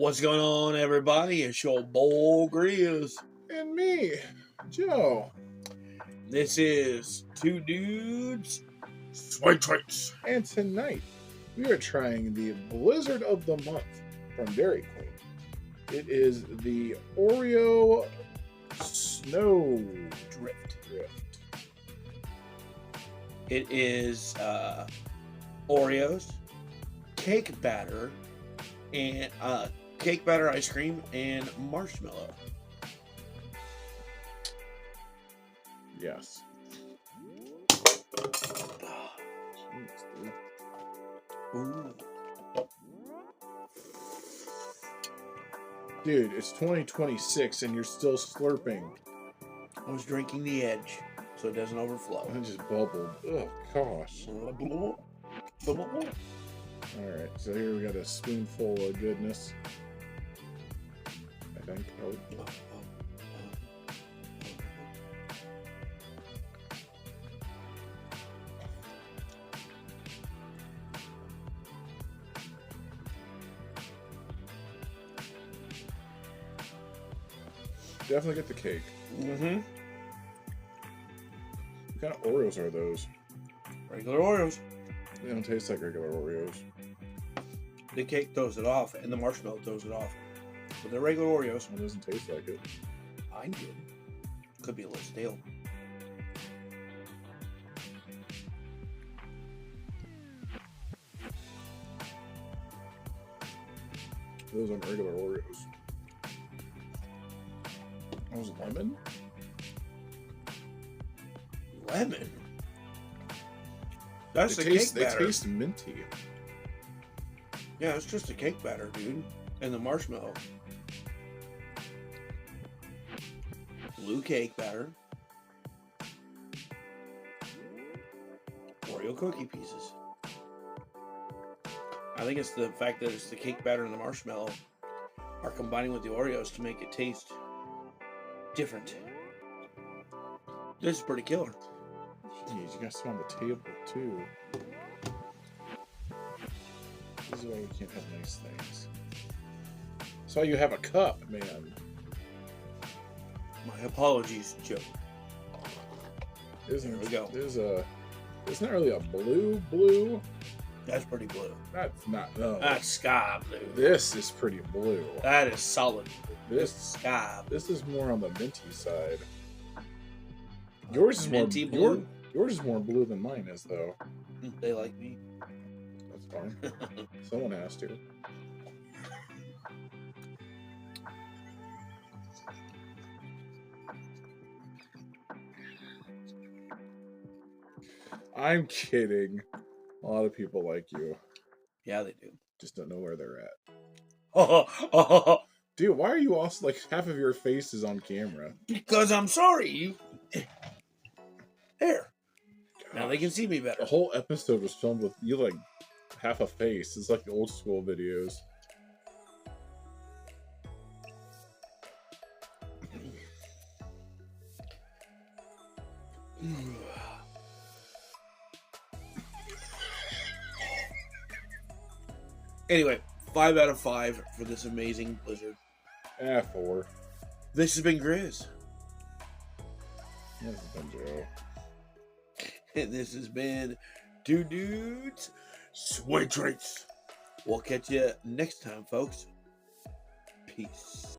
What's going on, everybody? It's your boy Grizz. And me, Joe. This is Two Dudes, Sweet Treats. And tonight, we are trying the Blizzard of the Month from Dairy Queen. It is the Oreo Snow Drift. Drift. It is Oreos, cake batter, and cake batter ice cream, and marshmallow. Yes. Ooh. Dude, it's 2026 and you're still slurping. I was drinking the edge, so it doesn't overflow. I just bubbled. Oh, gosh. Alright, so here we got a spoonful of goodness. I think. Oh. Definitely get the cake. Mm-hmm. What kind of Oreos are those? Regular Oreos. They don't taste like regular Oreos. The cake throws it off, and the marshmallow throws it off. But they're regular Oreos. It doesn't taste like it. Mine did. Could be a little stale. Those aren't regular Oreos. Those lemon? Lemon? That's They the taste, cake batter. They taste minty. Yeah, it's just a cake batter, dude. And the marshmallow. Blue cake batter. Oreo cookie pieces. I think it's the fact that it's the cake batter and the marshmallow are combining with the Oreos to make it taste different. This is pretty killer. Jeez, you got some on the table too. This is why we can't have nice things. That's why you have a cup, man. My apologies, Joe. Isn't There we go. It's not really a blue. That's pretty blue. That's not. No. That's sky blue. This is pretty blue. That is solid. This Sky blue. This is more on the minty side. Yours is Minty more blue? Yours is more blue than mine is, though. They like me. That's fine. Someone has to. I'm kidding. A lot of people like you. Yeah, they do. Just don't know where they're at. Because Dude, why are you also like half of your face is on camera? I'm sorry. You. There. Now they can see me The better. whole episode was filmed with you like half a face. It's like the old school videos. Anyway, 5 out of 5 for this amazing Blizzard. 4. This has been Grizz. This has been Joe. And this has been Two Dudes, Sweet Treats. We'll catch you next time, folks. Peace.